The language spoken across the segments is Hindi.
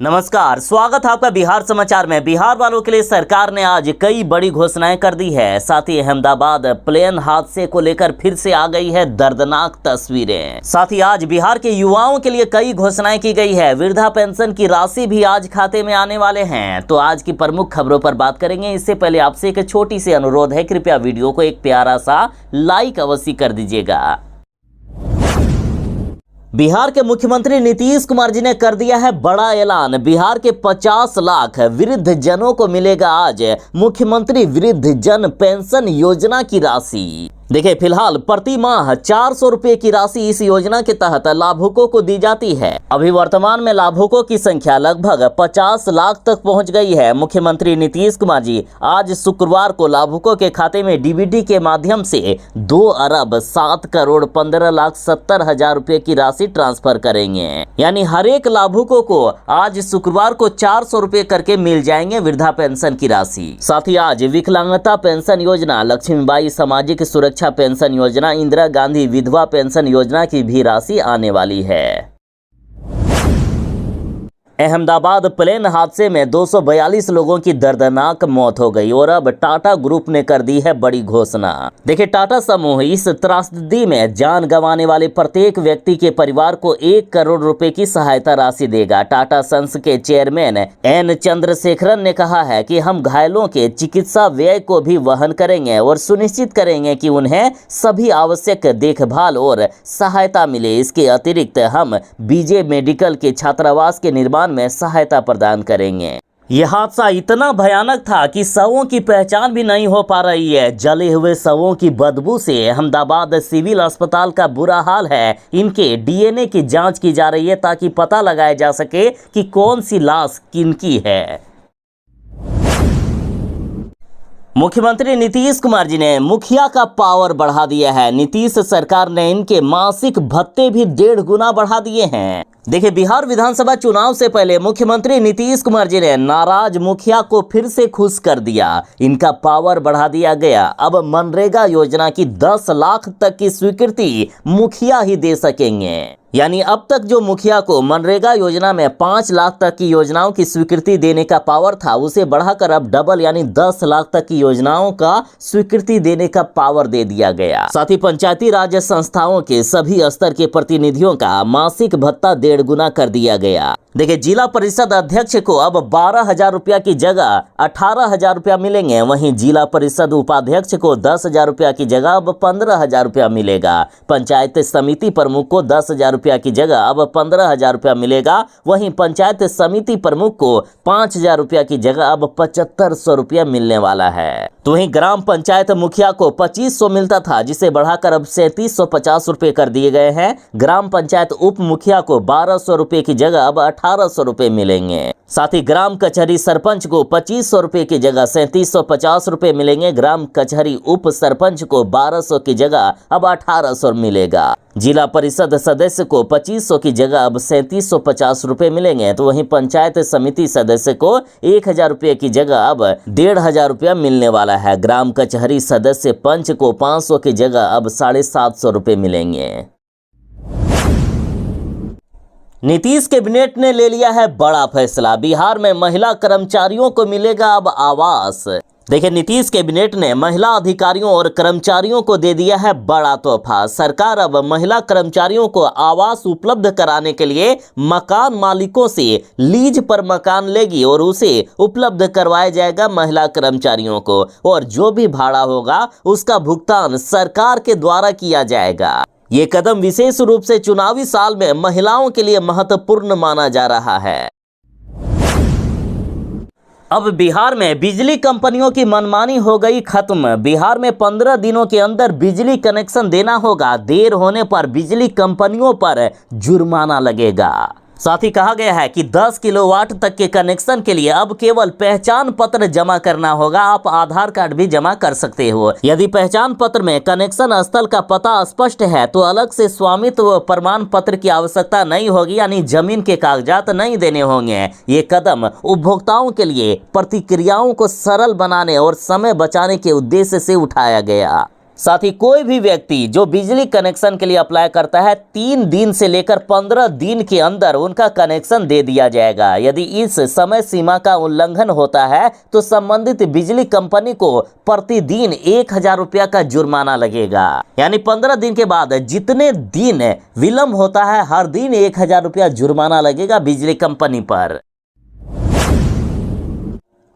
नमस्कार, स्वागत है आपका बिहार समाचार में। बिहार वालों के लिए सरकार ने आज कई बड़ी घोषणाएं कर दी है। साथ ही अहमदाबाद प्लेन हादसे को लेकर फिर से आ गई है दर्दनाक तस्वीरें। साथ ही आज बिहार के युवाओं के लिए कई घोषणाएं की गई है। वृद्धा पेंशन की राशि भी आज खाते में आने वाले हैं। तो आज की प्रमुख खबरों पर बात करेंगे। इससे पहले आपसे एक छोटी सी अनुरोध है, कृपया वीडियो को एक प्यारा सा लाइक अवश्य कर दीजिएगा। बिहार के मुख्यमंत्री नीतीश कुमार जी ने कर दिया है बड़ा ऐलान। बिहार के 50 लाख वृद्ध जनों को मिलेगा आज मुख्यमंत्री वृद्ध जन पेंशन योजना की राशि। देखिए, फिलहाल प्रति माह 400 रुपए की राशि इस योजना के तहत लाभुकों को दी जाती है। अभी वर्तमान में लाभुकों की संख्या लगभग 50 लाख तक पहुंच गई है। मुख्यमंत्री नीतीश कुमार जी आज शुक्रवार को लाभुकों के खाते में डीबीटी के माध्यम से 2,07,15,70,000 रुपए की राशि ट्रांसफर करेंगे। यानी हर एक लाभुकों को आज शुक्रवार को 400 रुपए करके मिल जाएंगे वृद्धा पेंशन की राशि। साथ ही आज विकलांगता पेंशन योजना, लक्ष्मीबाई सामाजिक सुरक्षा पेंशन योजना, इंदिरा गांधी विधवा पेंशन योजना की भी राशि आने वाली है। अहमदाबाद प्लेन हादसे में 242 लोगों की दर्दनाक मौत हो गई और अब टाटा ग्रुप ने कर दी है बड़ी घोषणा। देखिए, टाटा समूह इस त्रासदी में जान गंवाने वाले प्रत्येक व्यक्ति के परिवार को 1 करोड़ रुपए की सहायता राशि देगा। टाटा सन्स के चेयरमैन एन चंद्रशेखरन ने कहा है कि हम घायलों के चिकित्सा व्यय को भी वहन करेंगे और सुनिश्चित करेंगे कि उन्हें सभी आवश्यक देखभाल और सहायता मिले। इसके अतिरिक्त हम बीजे मेडिकल के छात्रावास के निर्माण में सहायता प्रदान करेंगे। यह हादसा इतना भयानक था कि शवों की पहचान भी नहीं हो पा रही है। जले हुए शवों की बदबू से अहमदाबाद सिविल अस्पताल का बुरा हाल है। इनके डीएनए की जांच की जा रही है ताकि पता लगाया जा सके कि कौन सी लाश किनकी है। मुख्यमंत्री नीतीश कुमार जी ने मुखिया का पावर बढ़ा दिया है। नीतीश सरकार ने इनके मासिक भत्ते भी 1.5 गुना बढ़ा दिए हैं। देखिए, बिहार विधानसभा चुनाव से पहले मुख्यमंत्री नीतीश कुमार जी ने नाराज मुखिया को फिर से खुश कर दिया। इनका पावर बढ़ा दिया गया। अब मनरेगा योजना की 10 लाख तक की स्वीकृति मुखिया ही दे सकेंगे। यानी अब तक जो मुखिया को मनरेगा योजना में 5 लाख तक की योजनाओं की स्वीकृति देने का पावर था, उसे बढ़ाकर अब डबल यानी 10 लाख तक की योजनाओं का स्वीकृति देने का पावर दे दिया गया। साथ ही पंचायती राज संस्थाओं के सभी स्तर के प्रतिनिधियों का मासिक भत्ता 1.5 गुना कर दिया गया। देखिए, जिला परिषद अध्यक्ष को अब 12,000 रुपया की जगह 18,000 रुपया मिलेंगे। वहीं जिला परिषद उपाध्यक्ष को 10,000 रुपया की जगह अब 15,000 रुपया मिलेगा। पंचायत समिति प्रमुख को 10,000 रुपया की जगह अब 15,000 रुपया मिलेगा। वहीं पंचायत समिति प्रमुख को 5,000 रुपया की जगह अब 7,500 रुपया मिलने वाला है। तो वहीं ग्राम पंचायत मुखिया को 2,500 मिलता था, जिसे बढ़ाकर अब 3,750 रुपये कर दिए गए हैं। ग्राम पंचायत उप मुखिया को 1,200 रुपये की जगह अब 1,800 रुपये मिलेंगे। साथ ही ग्राम कचहरी सरपंच को 2,500 रुपये की जगह 3,750 रुपये मिलेंगे। ग्राम कचहरी उप सरपंच को 1,200 की जगह अब 1,800 मिलेगा। जिला परिषद सदस्य को 2,500 की जगह अब 3,750 रुपये मिलेंगे। तो वहीं पंचायत समिति सदस्य को 1,000 रुपये की जगह अब 1,500 रुपया मिलने वाला है। ग्राम कचहरी सदस्य पंच को 500 की जगह अब 750 रुपये मिलेंगे। नीतीश कैबिनेट ने ले लिया है बड़ा फैसला। बिहार में महिला कर्मचारियों को मिलेगा अब आवास। देखिए, नीतीश कैबिनेट ने महिला अधिकारियों और कर्मचारियों को दे दिया है बड़ा तोहफा। सरकार अब महिला कर्मचारियों को आवास उपलब्ध कराने के लिए मकान मालिकों से लीज पर मकान लेगी और उसे उपलब्ध करवाया जाएगा महिला कर्मचारियों को, और जो भी भाड़ा होगा उसका भुगतान सरकार के द्वारा किया जाएगा। ये कदम विशेष रूप से चुनावी साल में महिलाओं के लिए महत्वपूर्ण माना जा रहा है। अब बिहार में बिजली कंपनियों की मनमानी हो गई खत्म। बिहार में 15 दिनों के अंदर बिजली कनेक्शन देना होगा। देर होने पर बिजली कंपनियों पर जुर्माना लगेगा। साथ ही कहा गया है कि 10 किलोवाट तक के कनेक्शन के लिए अब केवल पहचान पत्र जमा करना होगा। आप आधार कार्ड भी जमा कर सकते हो। यदि पहचान पत्र में कनेक्शन स्थल का पता स्पष्ट है तो अलग से स्वामित्व प्रमाण पत्र की आवश्यकता नहीं होगी, यानी जमीन के कागजात नहीं देने होंगे। ये कदम उपभोक्ताओं के लिए प्रतिक्रियाओं को सरल बनाने और समय बचाने के उद्देश्य से उठाया गया। साथ ही कोई भी व्यक्ति जो बिजली कनेक्शन के लिए अप्लाई करता है 3 दिन से लेकर 15 दिन के अंदर उनका कनेक्शन दे दिया जाएगा। यदि इस समय सीमा का उल्लंघन होता है तो संबंधित बिजली कंपनी को प्रतिदिन 1000 रुपया का जुर्माना लगेगा। यानी 15 दिन के बाद जितने दिन विलंब होता है हर दिन 1000 रुपया जुर्माना लगेगा बिजली कंपनी पर।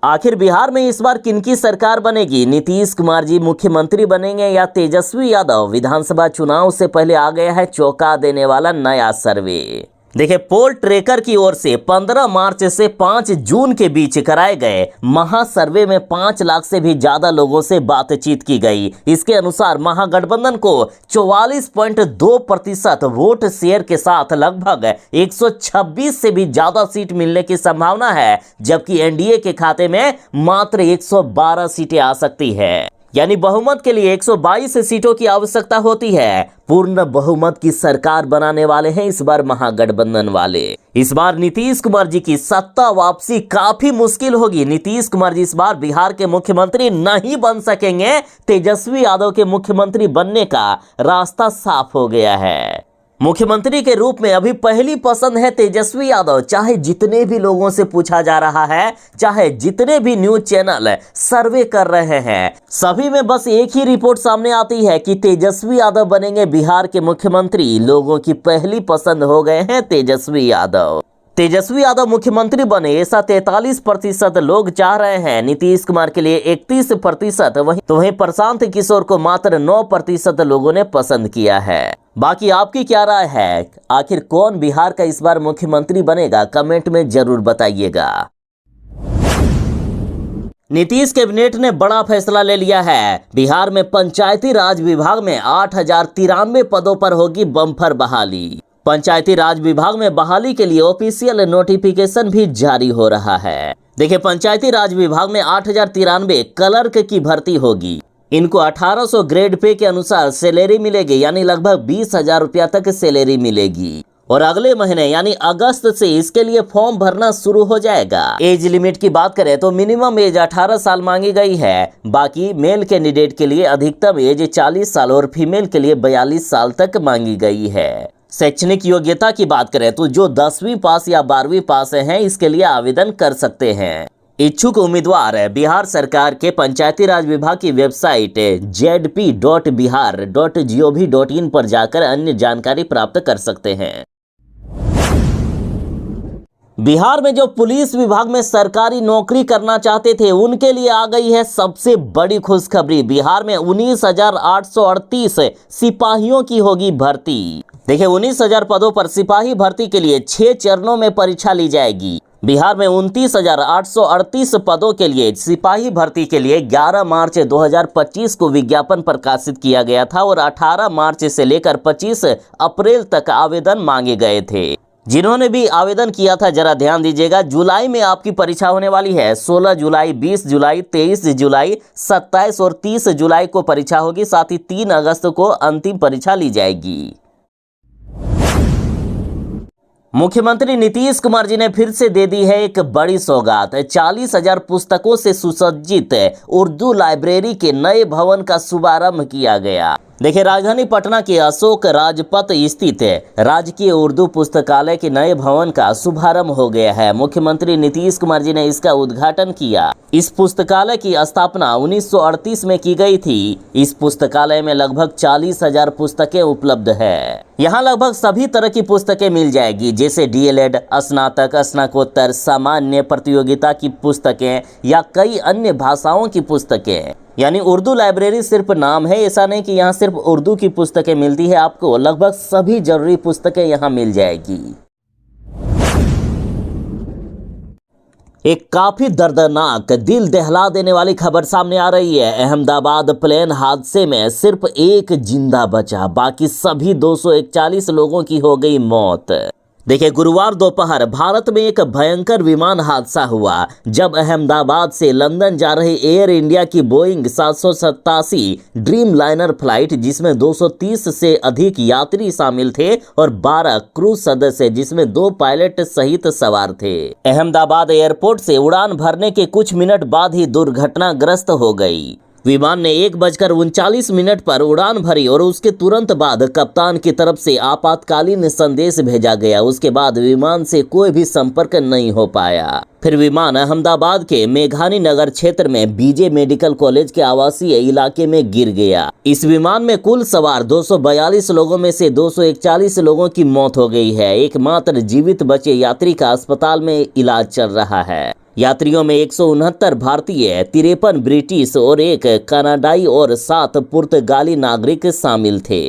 आखिर बिहार में इस बार किनकी सरकार बनेगी? नीतीश कुमार जी मुख्यमंत्री बनेंगे या तेजस्वी यादव? विधानसभा चुनाव से पहले आ गया है चौंका देने वाला नया सर्वे। देखिए, पोल ट्रैकर की ओर से 15 मार्च से 5 जून के बीच कराए गए महासर्वे में 5 लाख से भी ज्यादा लोगों से बातचीत की गई। इसके अनुसार महागठबंधन को 44.2% वोट शेयर के साथ लगभग 126 से भी ज्यादा सीट मिलने की संभावना है, जबकि एनडीए के खाते में मात्र 112 सीटें आ सकती है। यानी बहुमत के लिए 122 सीटों की आवश्यकता होती है। पूर्ण बहुमत की सरकार बनाने वाले हैं इस बार महागठबंधन वाले। इस बार नीतीश कुमार जी की सत्ता वापसी काफी मुश्किल होगी। नीतीश कुमार जी इस बार बिहार के मुख्यमंत्री नहीं बन सकेंगे। तेजस्वी यादव के मुख्यमंत्री बनने का रास्ता साफ हो गया है। मुख्यमंत्री के रूप में अभी पहली पसंद है तेजस्वी यादव। चाहे जितने भी लोगों से पूछा जा रहा है, चाहे जितने भी न्यूज चैनल सर्वे कर रहे हैं, सभी में बस एक ही रिपोर्ट सामने आती है कि तेजस्वी यादव बनेंगे बिहार के मुख्यमंत्री। लोगों की पहली पसंद हो गए हैं तेजस्वी यादव। तेजस्वी यादव मुख्यमंत्री बने ऐसा 43% लोग चाह रहे हैं। नीतीश कुमार के लिए 31%, वहीं प्रशांत किशोर को मात्र 9% लोगों ने पसंद किया है। बाकी आपकी क्या राय है? आखिर कौन बिहार का इस बार मुख्यमंत्री बनेगा? कमेंट में जरूर बताइएगा। नीतीश कैबिनेट ने बड़ा फैसला ले लिया है। बिहार में पंचायती राज विभाग में 8093 पदों पर होगी बम्पर बहाली। पंचायती राज विभाग में बहाली के लिए ऑफिशियल नोटिफिकेशन भी जारी हो रहा है। देखिए, पंचायती राज विभाग में 8093 क्लर्क की भर्ती होगी। इनको 1800 ग्रेड पे के अनुसार सैलरी मिलेगी, यानी लगभग 20,000 रुपया तक सैलरी मिलेगी। और अगले महीने यानी अगस्त से इसके लिए फॉर्म भरना शुरू हो जाएगा। एज लिमिट की बात करें तो मिनिमम एज 18 साल मांगी गई है। बाकी मेल कैंडिडेट के लिए अधिकतम एज 40 साल और फीमेल के लिए 42 साल तक मांगी गई है। शैक्षणिक योग्यता की बात करें तो जो 10वीं पास या 12वीं पास हैं इसके लिए आवेदन कर सकते हैं। इच्छुक उम्मीदवार बिहार सरकार के पंचायती राज विभाग की वेबसाइट zp.bihar.gov.in पर जाकर अन्य जानकारी प्राप्त कर सकते हैं। बिहार में जो पुलिस विभाग में सरकारी नौकरी करना चाहते थे उनके लिए आ गई है सबसे बड़ी खुशखबरी। बिहार में 19,838 सिपाहियों की होगी भर्ती। देखिए, 19,000 पदों पर सिपाही भर्ती के लिए 6 चरणों में परीक्षा ली जाएगी। बिहार में 29,838 पदों के लिए सिपाही भर्ती के लिए 11 मार्च 2025 को विज्ञापन प्रकाशित किया गया था और 18 मार्च से लेकर 25 अप्रैल तक आवेदन मांगे गए थे। जिन्होंने भी आवेदन किया था जरा ध्यान दीजिएगा, जुलाई में आपकी परीक्षा होने वाली है। 16 जुलाई, 20 जुलाई, 23 जुलाई, 27 और 30 जुलाई को परीक्षा होगी। साथ ही 3 अगस्त को अंतिम परीक्षा ली जाएगी। मुख्यमंत्री नीतीश कुमार जी ने फिर से दे दी है एक बड़ी सौगात। 40,000 पुस्तकों से सुसज्जित उर्दू लाइब्रेरी के नए भवन का शुभारंभ किया गया। देखिए, राजधानी पटना के अशोक राजपथ स्थित राजकीय उर्दू पुस्तकालय के नए भवन का शुभारंभ हो गया है। मुख्यमंत्री नीतीश कुमार जी ने इसका उद्घाटन किया। इस पुस्तकालय की स्थापना 1938 में की गई थी। इस पुस्तकालय में लगभग 40,000 पुस्तकें उपलब्ध है। यहाँ लगभग सभी तरह की पुस्तकें मिल जाएगी, जैसे डीएलएड, स्नातक, स्नातकोत्तर, सामान्य, प्रतियोगिता की पुस्तकें या कई अन्य भाषाओं की पुस्तकें। यानी उर्दू लाइब्रेरी सिर्फ नाम है, ऐसा नहीं कि यहाँ सिर्फ उर्दू की पुस्तकें मिलती है। आपको लगभग सभी जरूरी पुस्तकें यहाँ मिल जाएगी। एक काफी दर्दनाक, दिल दहला देने वाली खबर सामने आ रही है। अहमदाबाद प्लेन हादसे में सिर्फ एक जिंदा बचा, बाकी सभी 241 लोगों की हो गई मौत। देखिए, गुरुवार दोपहर भारत में एक भयंकर विमान हादसा हुआ जब अहमदाबाद से लंदन जा रही एयर इंडिया की बोइंग 787 ड्रीम लाइनर फ्लाइट, जिसमें 230 से अधिक यात्री शामिल थे और 12 क्रू सदस्य, जिसमें 2 पायलट सहित सवार थे, अहमदाबाद एयरपोर्ट से उड़ान भरने के कुछ मिनट बाद ही दुर्घटनाग्रस्त हो गई। विमान ने 1:39 पर उड़ान भरी और उसके तुरंत बाद कप्तान की तरफ से आपातकालीन संदेश भेजा गया। उसके बाद विमान से कोई भी संपर्क नहीं हो पाया। फिर विमान अहमदाबाद के मेघानी नगर क्षेत्र में बीजे मेडिकल कॉलेज के आवासीय इलाके में गिर गया। इस विमान में कुल सवार 242 लोगों में से 241 लोगों की मौत हो गई है। एकमात्र जीवित बचे यात्री का अस्पताल में इलाज चल रहा है। यात्रियों में 169 भारतीय, 53 ब्रिटिश और 1 कनाडाई और 7 पुर्तगाली नागरिक शामिल थे।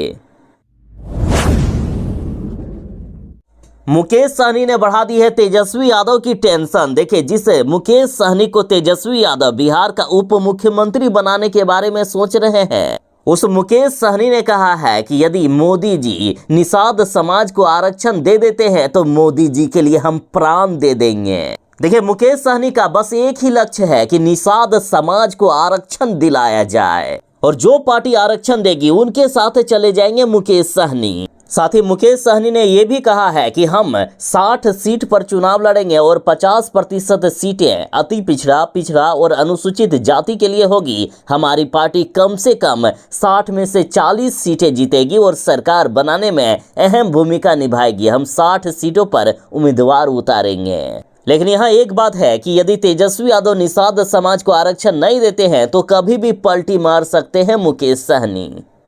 मुकेश सहनी ने बढ़ा दी है तेजस्वी यादव की टेंशन। देखिए, जिस मुकेश सहनी को तेजस्वी यादव बिहार का उप मुख्यमंत्री बनाने के बारे में सोच रहे हैं, उस मुकेश सहनी ने कहा है कि यदि मोदी जी निषाद समाज को आरक्षण दे देते हैं तो मोदी जी के लिए हम प्राण दे देंगे। देखिए, मुकेश सहनी का बस एक ही लक्ष्य है कि निषाद समाज को आरक्षण दिलाया जाए और जो पार्टी आरक्षण देगी उनके साथ चले जाएंगे मुकेश सहनी। साथ ही मुकेश सहनी ने यह भी कहा है कि हम 60 सीट पर चुनाव लड़ेंगे और 50% सीटें अति पिछड़ा और अनुसूचित जाति के लिए होगी। हमारी पार्टी कम से कम 60 में से 40 सीटें जीतेगी और सरकार बनाने में अहम भूमिका निभाएगी। हम 60 सीटों पर उम्मीदवार उतारेंगे। लेकिन यहाँ एक बात है कि यदि तेजस्वी यादव निषाद समाज को आरक्षण नहीं देते हैं तो कभी भी पलटी मार सकते हैं मुकेश सहनी।